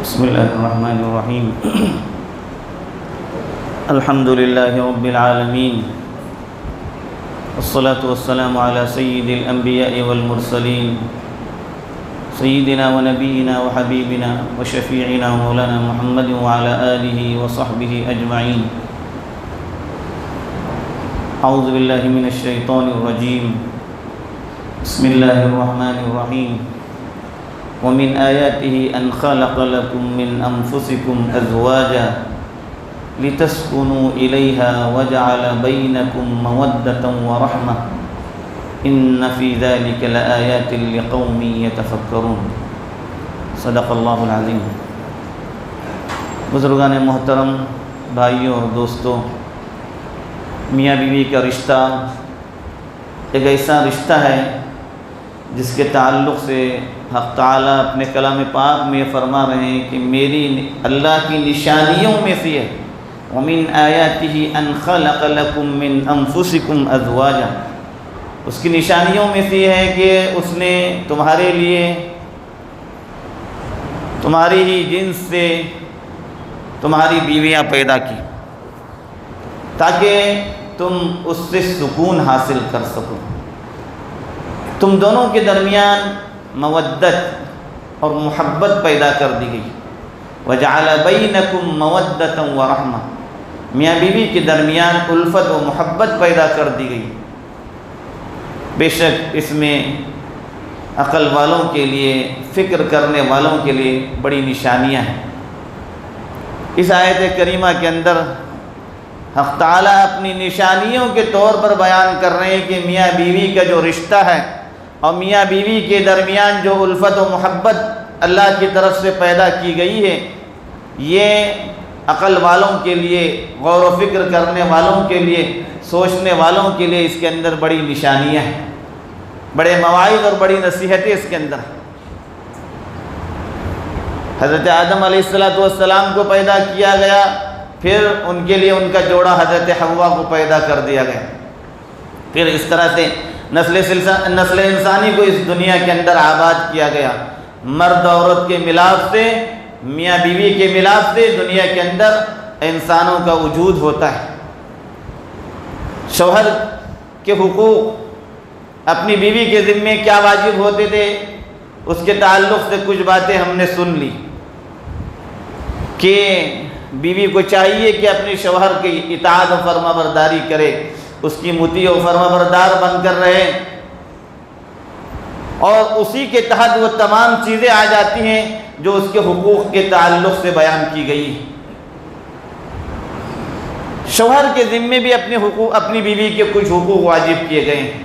بسم الله الرحمن الرحيم الحمد لله رب العالمين والصلاة والسلام على سيد الأنبياء والمرسلين سيدنا ونبينا وحبيبنا وشفيعنا مولانا محمد وعلى آله وصحبه أجمعين. أعوذ بالله من الشيطان الرجيم. بسم الله الرحمن الرحيم. ومن آياته أن خلق لكم من أنفسكم أزواجا لتسكنوا إليها وجعل بينكم مودة ورحمة إن في ذلك لآيات لقوم يتفكرون. صدق اللہ العظیم. بزرگان محترم، بھائیوں اور دوستوں، میاں بیوی کا رشتہ ایک ایسا رشتہ ہے جس کے تعلق سے حق تعالیٰ اپنے کلام پاک میں فرما رہے ہیں کہ میری اللہ کی نشانیوں میں سے ہے وَمِنْ آيَاتِهِ أَنْ خَلَقَ لَكُم مِّنْ أَنفُسِكُمْ أَزْوَاجًا. اس کی نشانیوں میں سے یہ ہے کہ اس نے تمہارے لیے تمہاری ہی جنس سے تمہاری بیویاں پیدا کی تاکہ تم اس سے سکون حاصل کر سکو. تم دونوں کے درمیان مودت اور محبت پیدا کر دی گئی. وَجَعَلَ بَيْنَكُمْ مَوَدَّةً وَرَحْمَةً. میاں بیوی کے درمیان الفت و محبت پیدا کر دی گئی. بے شک اس میں عقل والوں کے لیے، فکر کرنے والوں کے لیے بڑی نشانیاں ہیں. اس آیت کریمہ کے اندر حق تعالیٰ اپنی نشانیوں کے طور پر بیان کر رہے ہیں کہ میاں بیوی کا جو رشتہ ہے اور میاں بیوی کے درمیان جو الفت و محبت اللہ کی طرف سے پیدا کی گئی ہے، یہ عقل والوں کے لیے، غور و فکر کرنے والوں کے لیے، سوچنے والوں کے لیے اس کے اندر بڑی نشانیاں ہیں، بڑے مواعظ اور بڑی نصیحتیں اس کے اندر ہیں. حضرت آدم علیہ السلام کو پیدا کیا گیا، پھر ان کے لیے ان کا جوڑا حضرت حوا کو پیدا کر دیا گیا. پھر اس طرح سے نسل انسانی کو اس دنیا کے اندر آباد کیا گیا. مرد عورت کے ملاپ سے، میاں بیوی کے ملاپ سے دنیا کے اندر انسانوں کا وجود ہوتا ہے. شوہر کے حقوق، اپنی بیوی کے ذمے کیا واجب ہوتے تھے، اس کے تعلق سے کچھ باتیں ہم نے سن لی کہ بیوی کو چاہیے کہ اپنے شوہر کی اطاعت و فرما برداری کرے، اس کی مطیع و فرما بردار بن کر رہے، اور اسی کے تحت وہ تمام چیزیں آ جاتی ہیں جو اس کے حقوق کے تعلق سے بیان کی گئی. شوہر کے ذمے بھی اپنی بیوی کے کچھ حقوق واجب کیے گئے ہیں.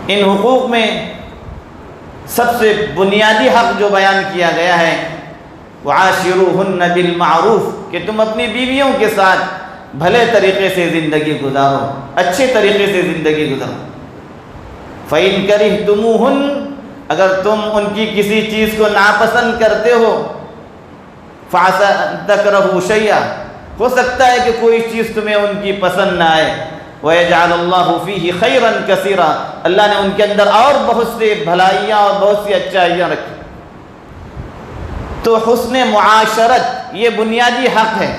ان حقوق میں سب سے بنیادی حق جو بیان کیا گیا ہے وَعَاشِرُوهُنَّ بِالْمَعْرُوفِ، کہ تم اپنی بیویوں کے ساتھ بھلے طریقے سے زندگی گزارو، اچھے طریقے سے زندگی گزارو. فَإِنْ كَرِهْتُمُوهُنَّ، اگر تم ان کی کسی چیز کو ناپسند کرتے ہو، فَعَسَىٰ أَن تَكْرَهُوا شَيْئًا، ہو سکتا ہے کہ کوئی چیز تمہیں ان کی پسند نہ آئے. وَيَجْعَلَ اللَّهُ فِيهِ خَيْرًا كَثِيرًا، اللہ نے ان کے اندر اور بہت سے بھلائیاں اور بہت سی اچھائیاں رکھی. تو حسن معاشرت یہ بنیادی حق ہے،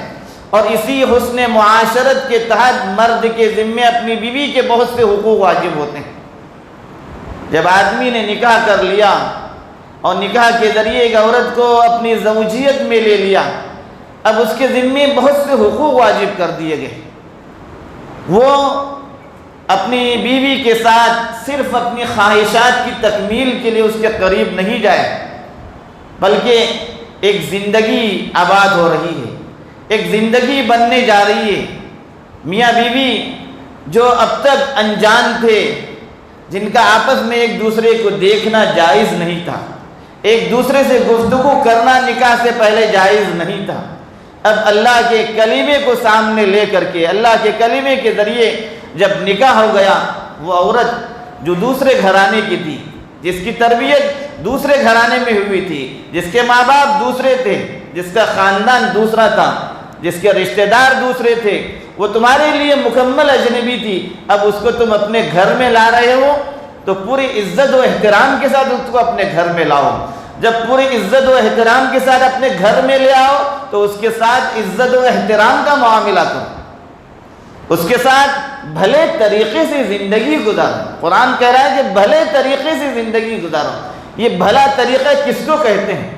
اور اسی حسن معاشرت کے تحت مرد کے ذمے اپنی بیوی کے بہت سے حقوق واجب ہوتے ہیں. جب آدمی نے نکاح کر لیا اور نکاح کے ذریعے ایک عورت کو اپنی زوجیت میں لے لیا، اب اس کے ذمے بہت سے حقوق واجب کر دیے گئے. وہ اپنی بیوی کے ساتھ صرف اپنی خواہشات کی تکمیل کے لیے اس کے قریب نہیں جائے، بلکہ ایک زندگی آباد ہو رہی ہے، ایک زندگی بننے جا رہی ہے. میاں بیوی جو اب تک انجان تھے، جن کا آپس میں ایک دوسرے کو دیکھنا جائز نہیں تھا، ایک دوسرے سے گفتگو کرنا نکاح سے پہلے جائز نہیں تھا، اب اللہ کے کلمے کو سامنے لے کر کے، اللہ کے کلمے کے ذریعے جب نکاح ہو گیا، وہ عورت جو دوسرے گھرانے کی تھی، جس کی تربیت دوسرے گھرانے میں ہوئی تھی، جس کے ماں باپ دوسرے تھے، جس کا خاندان دوسرا تھا، جس کے رشتہ دار دوسرے تھے، وہ تمہارے لیے مکمل اجنبی تھی. اب اس کو تم اپنے گھر میں لا رہے ہو تو پوری عزت و احترام کے ساتھ اس کو اپنے گھر میں لاؤ. جب پوری عزت و احترام کے ساتھ اپنے گھر میں لے آؤ تو اس کے ساتھ عزت و احترام کا معاملہ کرو، اس کے ساتھ بھلے طریقے سے زندگی گزارو۔ قرآن کہہ رہا ہے کہ بھلے طریقے سے زندگی گزارو۔ یہ بھلا طریقہ کس کو کہتے ہیں؟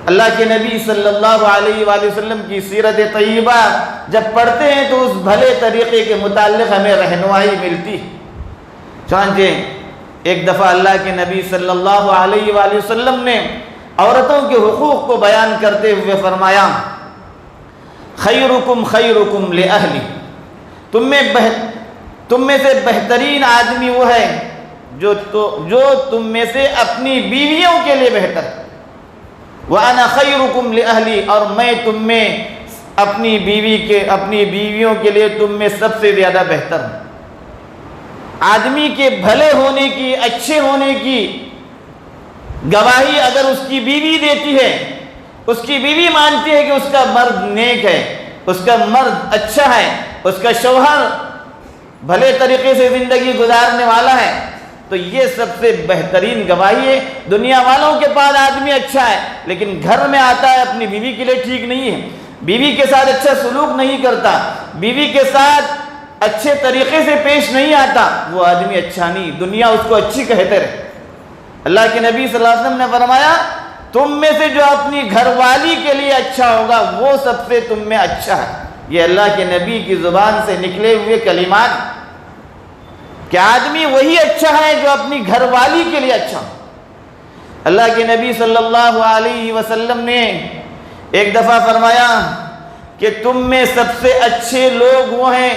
اللہ کے نبی صلی اللہ علیہ وآلہ وسلم کی سیرت طیبہ جب پڑھتے ہیں تو اس بھلے طریقے کے متعلق ہمیں رہنمائی ملتی ہے۔ چنانچہ ایک دفعہ اللہ کے نبی صلی اللہ علیہ وآلہ وسلم نے عورتوں کے حقوق کو بیان کرتے ہوئے فرمایا، خیرکم خیرکم لأہلی، تم میں سے بہترین آدمی وہ ہے جو تم میں سے اپنی بیویوں کے لیے بہتر ہے، وَأَنَا خَيْرُكُمْ لِأَهْلِي، اور میں تم میں اپنی بیویوں کے لیے تم میں سب سے زیادہ بہتر ہوں۔ آدمی کے بھلے ہونے کی، اچھے ہونے کی گواہی اگر اس کی بیوی دیتی ہے، اس کی بیوی مانتی ہے کہ اس کا مرد نیک ہے، اس کا مرد اچھا ہے، اس کا شوہر بھلے طریقے سے زندگی گزارنے والا ہے، تو یہ سب سے بہترین گواہی ہے۔ دنیا والوں کے پاس آدمی اچھا ہے لیکن گھر میں آتا ہے اپنی بیوی کے لیے ٹھیک نہیں ہے، بیوی کے ساتھ اچھا سلوک نہیں کرتا، بیوی کے ساتھ اچھے طریقے سے پیش نہیں آتا، وہ آدمی اچھا نہیں، دنیا اس کو اچھی کہتے رہے۔ اللہ کے نبی صلی اللہ علیہ وسلم نے فرمایا، تم میں سے جو اپنی گھر والی کے لیے اچھا ہوگا وہ سب سے تم میں اچھا ہے۔ یہ اللہ کے نبی کی زبان سے نکلے ہوئے کلمات کہ آدمی وہی اچھا ہے جو اپنی گھر والی کے لیے اچھا ہو۔ اللہ کے نبی صلی اللہ علیہ وسلم نے ایک دفعہ فرمایا کہ تم میں سب سے اچھے لوگ وہ ہیں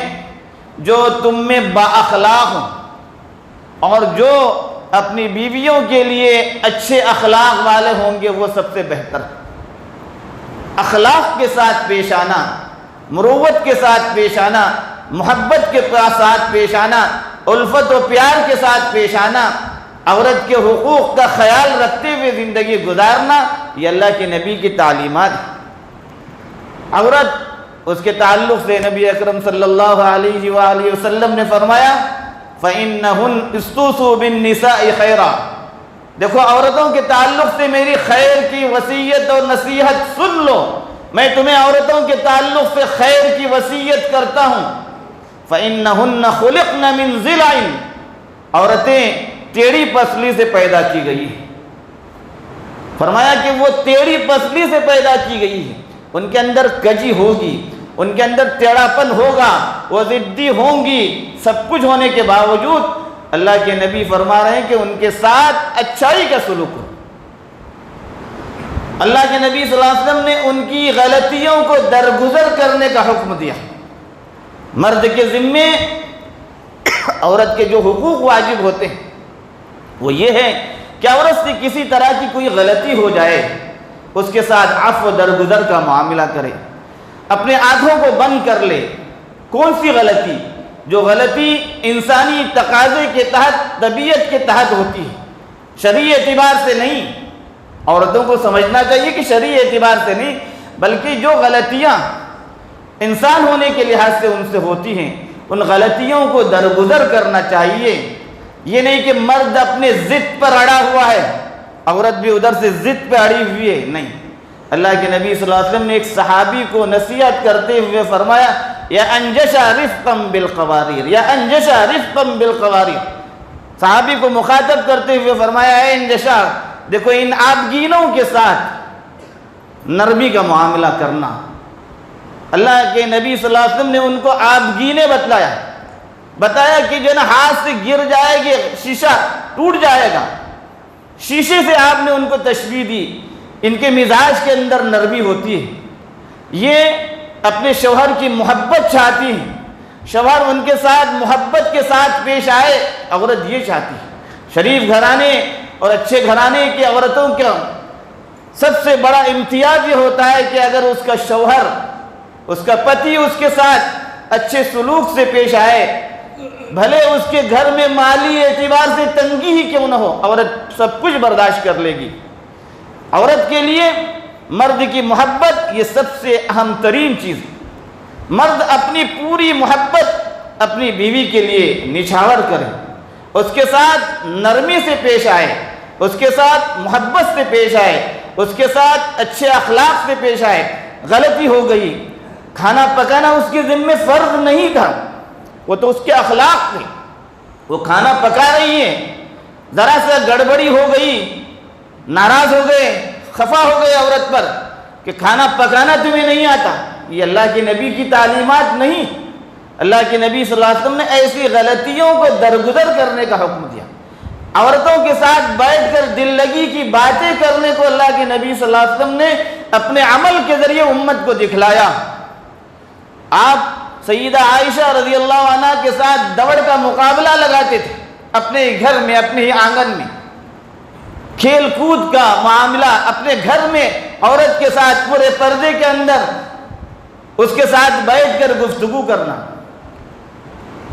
جو تم میں با اخلاق ہوں، اور جو اپنی بیویوں کے لیے اچھے اخلاق والے ہوں گے وہ سب سے بہتر۔ اخلاق کے ساتھ پیش آنا، مروت کے ساتھ پیش آنا، محبت کے ساتھ پیش آنا، الفت و پیار کے ساتھ پیش آنا، عورت کے حقوق کا خیال رکھتے ہوئے زندگی گزارنا، یہ اللہ کے نبی کی تعلیمات ہے۔ عورت، اس کے تعلق سے نبی اکرم صلی اللہ علیہ وآلہ وسلم نے فرمایا، فَإِنَّهُنْ اسْتُوصُوا بِالنِّسَاءِ خَيْرًا، دیکھو عورتوں کے تعلق سے میری خیر کی وصیت اور نصیحت سن لو، میں تمہیں عورتوں کے تعلق سے خیر کی وصیت کرتا ہوں۔ فَإِنَّهُنَّ خُلِقْنَ مِنْ ضِلْعٍ، عورتیں ٹیڑھی پسلی سے پیدا کی گئی ہیں۔ فرمایا کہ وہ ٹیڑھی پسلی سے پیدا کی گئی ہے، ان کے اندر کجی ہوگی، ان کے اندر ٹیڑھاپن ہوگا، وہ ضدی ہوں گی، سب کچھ ہونے کے باوجود اللہ کے نبی فرما رہے ہیں کہ ان کے ساتھ اچھائی کا سلوک ہو۔ اللہ کے نبی صلی اللہ علیہ وسلم نے ان کی غلطیوں کو درگزر کرنے کا حکم دیا۔ مرد کے ذمے عورت کے جو حقوق واجب ہوتے ہیں وہ یہ ہے کہ عورت سے کسی طرح کی کوئی غلطی ہو جائے اس کے ساتھ عفو درگزر کا معاملہ کرے، اپنے آنکھوں کو بند کر لے۔ کون سی غلطی؟ جو غلطی انسانی تقاضے کے تحت، طبیعت کے تحت ہوتی ہے، شرعی اعتبار سے نہیں۔ عورتوں کو سمجھنا چاہیے کہ شرعی اعتبار سے نہیں، بلکہ جو غلطیاں انسان ہونے کے لحاظ سے ان سے ہوتی ہیں ان غلطیوں کو درگزر کرنا چاہیے۔ یہ نہیں کہ مرد اپنے ضد پر اڑا ہوا ہے، عورت بھی ادھر سے ضد پہ اڑی ہوئی ہے، نہیں۔ اللہ کے نبی صلی اللہ علیہ وسلم نے ایک صحابی کو نصیحت کرتے ہوئے فرمایا، یا انجشا رفقا بالقواریر، یا انجشا رفقا بالقواریر، صحابی کو مخاطب کرتے ہوئے فرمایا، اے انجشا، دیکھو ان آبگینوں کے ساتھ نرمی کا معاملہ کرنا۔ اللہ کے نبی صلی اللہ علیہ وسلم نے ان کو آبگینے بتایا کہ جو نا ہاتھ سے گر جائے گی، شیشہ ٹوٹ جائے گا، شیشے سے آپ نے ان کو تشبیہ دی۔ ان کے مزاج کے اندر نرمی ہوتی ہے، یہ اپنے شوہر کی محبت چاہتی ہیں، شوہر ان کے ساتھ محبت کے ساتھ پیش آئے، عورت یہ چاہتی ہے۔ شریف گھرانے اور اچھے گھرانے کی عورتوں کا سب سے بڑا امتیاز یہ ہوتا ہے کہ اگر اس کا شوہر، اس کا پتی اس کے ساتھ اچھے سلوک سے پیش آئے، بھلے اس کے گھر میں مالی اعتبار سے تنگی ہی کیوں نہ ہو، عورت سب کچھ برداشت کر لے گی۔ عورت کے لیے مرد کی محبت یہ سب سے اہم ترین چیز ہے۔ مرد اپنی پوری محبت اپنی بیوی کے لیے نچھاور کرے، اس کے ساتھ نرمی سے پیش آئے، اس کے ساتھ محبت سے پیش آئے، اس کے ساتھ اچھے اخلاق سے پیش آئے۔ غلطی ہو گئی، کھانا پکانا اس کے ذمہ فرض نہیں تھا، وہ تو اس کے اخلاق تھے، وہ کھانا پکا رہی ہے، ذرا سا گڑبڑی ہو گئی، ناراض ہو گئے، خفا ہو گئے عورت پر کہ کھانا پکانا تمہیں نہیں آتا۔ یہ اللہ کے نبی کی تعلیمات نہیں۔ اللہ کے نبی صلی اللہ علیہ وسلم نے ایسی غلطیوں کو درگزر کرنے کا حکم دیا۔ عورتوں کے ساتھ بیٹھ کر دل لگی کی باتیں کرنے کو اللہ کے نبی صلی اللہ علیہ وسلم نے اپنے عمل کے ذریعے امت کو دکھلایا۔ آپ سیدہ عائشہ رضی اللہ عنہ کے ساتھ دوڑ کا مقابلہ لگاتے تھے، اپنے گھر میں، اپنے ہی آنگن میں، کھیل کود کا معاملہ اپنے گھر میں عورت کے ساتھ پورے پردے کے اندر اس کے ساتھ بیٹھ کر گفتگو کرنا،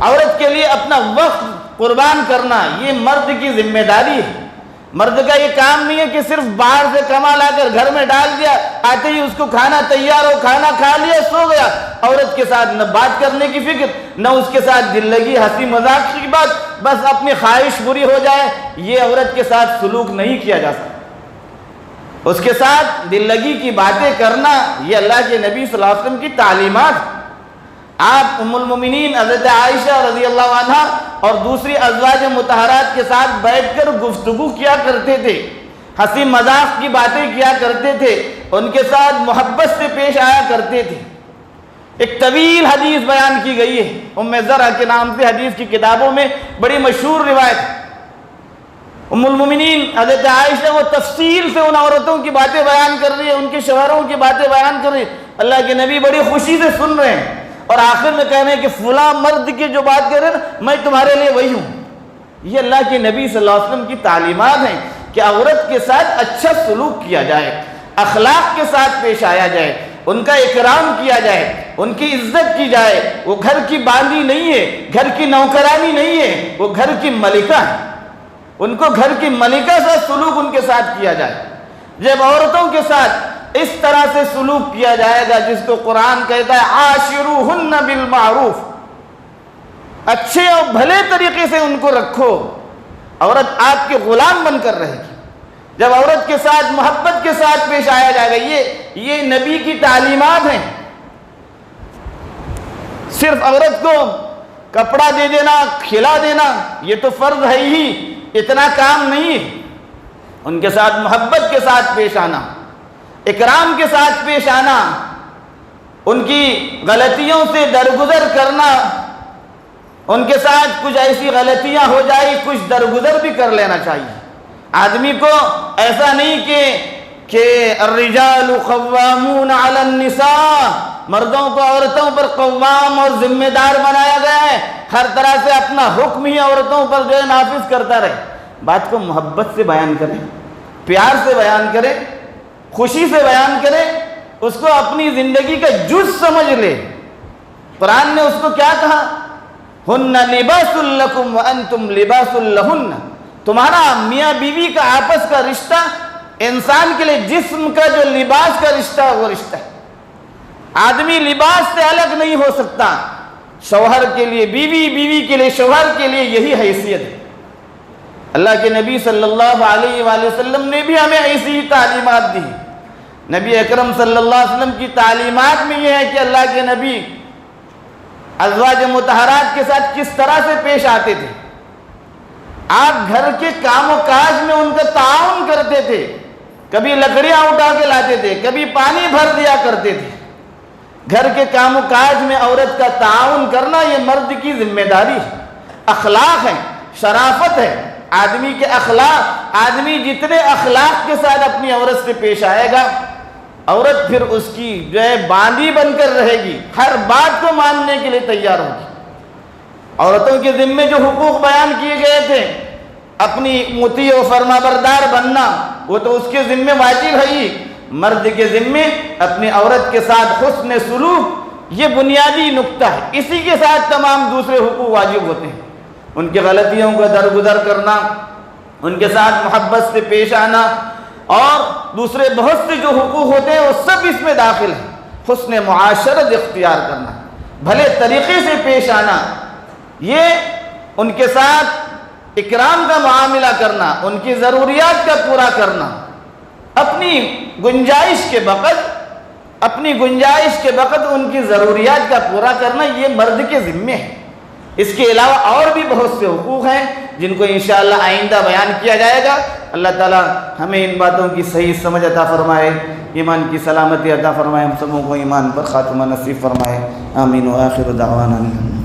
عورت کے لیے اپنا وقت قربان کرنا، یہ مرد کی ذمہ داری ہے۔ مرد کا یہ کام نہیں ہے کہ صرف باہر سے کما لا کر گھر میں ڈال دیا، آتے ہی اس کو کھانا تیار ہو، کھانا کھا لیا، سو گیا، عورت کے ساتھ نہ بات کرنے کی فکر، نہ اس کے ساتھ دل لگی ہنسی مذاق کی بات، بس اپنی خواہش پوری ہو جائے۔ یہ عورت کے ساتھ سلوک نہیں کیا جا سکتا۔ اس کے ساتھ دل لگی کی باتیں کرنا، یہ اللہ کے نبی صلی اللہ علیہ وسلم کی تعلیمات۔ آپ ام المومنین حضرت عائشہ رضی اللہ عنہ اور دوسری ازواج مطہرات کے ساتھ بیٹھ کر گفتگو کیا کرتے تھے، ہنسی مذاق کی باتیں کیا کرتے تھے، ان کے ساتھ محبت سے پیش آیا کرتے تھے۔ ایک طویل حدیث بیان کی گئی ہے ام زرع کے نام سے، حدیث کی کتابوں میں بڑی مشہور روایت۔ ام المومنین حضرت عائشہ وہ تفصیل سے ان عورتوں کی باتیں بیان کر رہی ہے، ان کے شوہروں کی باتیں بیان کر رہی ہے، اللہ کے نبی بڑی خوشی سے سن رہے ہیں، اور آخر میں کہہ رہے ہیں کہ فلاں مرد کی جو بات کر رہے ہیں نا، میں تمہارے لیے وہی ہوں۔ یہ اللہ کے نبی صلی اللہ علیہ وسلم کی تعلیمات ہیں کہ عورت کے ساتھ اچھا سلوک کیا جائے، اخلاق کے ساتھ پیش آیا جائے، ان کا اکرام کیا جائے، ان کی عزت کی جائے۔ وہ گھر کی باندھی نہیں ہے، گھر کی نوکرانی نہیں ہے، وہ گھر کی ملکہ ہے، ان کو گھر کی ملکہ سے سلوک ان کے ساتھ کیا جائے۔ جب عورتوں کے ساتھ اس طرح سے سلوک کیا جائے گا جس کو قرآن کہتا ہے عاشروہن بالمعروف، اچھے اور بھلے طریقے سے ان کو رکھو، عورت آپ کے غلام بن کر رہے گی۔ جب عورت کے ساتھ محبت کے ساتھ پیش آیا جائے گا، یہ نبی کی تعلیمات ہیں۔ صرف عورت کو کپڑا دے دینا، کھلا دینا، یہ تو فرض ہے ہی، اتنا کام نہیں ہے۔ ان کے ساتھ محبت کے ساتھ پیش آنا، اکرام کے ساتھ پیش آنا، ان کی غلطیوں سے درگزر کرنا، ان کے ساتھ کچھ ایسی غلطیاں ہو جائیں کچھ درگزر بھی کر لینا چاہیے۔ آدمی کو ایسا نہیں کہ الرجال قوامون علی النساء، مردوں کو عورتوں پر قوام اور ذمہ دار بنایا گیا ہے، ہر طرح سے اپنا حکم ہی عورتوں پر جو ہے نافذ کرتا رہے۔ بات کو محبت سے بیان کریں، پیار سے بیان کریں، خوشی سے بیان کرے، اس کو اپنی زندگی کا جز سمجھ لے۔ قرآن نے اس کو کیا کہا؟ ہن لباس لکم وانتم لباس لہن، تمہارا میاں بیوی کا آپس کا رشتہ انسان کے لیے جسم کا جو لباس کا رشتہ ہے وہ رشتہ ہے۔ آدمی لباس سے الگ نہیں ہو سکتا۔ شوہر کے لیے بیوی، بیوی کے لیے شوہر کے لیے یہی حیثیت ہے۔ اللہ کے نبی صلی اللہ علیہ وآلہ وسلم نے بھی ہمیں ایسی تعلیمات دی۔ نبی اکرم صلی اللہ علیہ وسلم کی تعلیمات میں یہ ہے کہ اللہ کے نبی ازواج مطہرات کے ساتھ کس طرح سے پیش آتے تھے۔ آپ گھر کے کام و کاج میں ان کا تعاون کرتے تھے، کبھی لکڑیاں اٹھا کے لاتے تھے، کبھی پانی بھر دیا کرتے تھے۔ گھر کے کام و کاج میں عورت کا تعاون کرنا یہ مرد کی ذمہ داری ہے، اخلاق ہے، شرافت ہے۔ آدمی کے اخلاق، آدمی جتنے اخلاق کے ساتھ اپنی عورت سے پیش آئے گا، عورت پھر اس کی جو ہے باندھی بن کر رہے گی، ہر بات کو ماننے کے لیے تیار ہوگی۔ عورتوں کے ذمے جو حقوق بیان کیے گئے تھے، اپنی مطیع و فرما بردار بننا، وہ تو اس کے ذمے واجب ہے ہی۔ مرد کے ذمے اپنی عورت کے ساتھ حسن سلوک، یہ بنیادی نقطہ ہے، اسی کے ساتھ تمام دوسرے حقوق واجب ہوتے ہیں۔ ان کی غلطیوں کا درگزر کرنا، ان کے ساتھ محبت سے پیش آنا، اور دوسرے بہت سے جو حقوق ہوتے ہیں وہ سب اس میں داخل ہیں۔ حسن معاشرت اختیار کرنا، بھلے طریقے سے پیش آنا، یہ ان کے ساتھ اکرام کا معاملہ کرنا، ان کی ضروریات کا پورا کرنا، اپنی گنجائش کے وقت ان کی ضروریات کا پورا کرنا، یہ مرد کے ذمے ہے۔ اس کے علاوہ اور بھی بہت سے حقوق ہیں جن کو انشاءاللہ آئندہ بیان کیا جائے گا۔ اللہ تعالی ہمیں ان باتوں کی صحیح سمجھ عطا فرمائے، ایمان کی سلامتی عطا فرمائے، ہم سبوں کو ایمان پر خاتمہ نصیب فرمائے۔ آمین و آخر دعوانا۔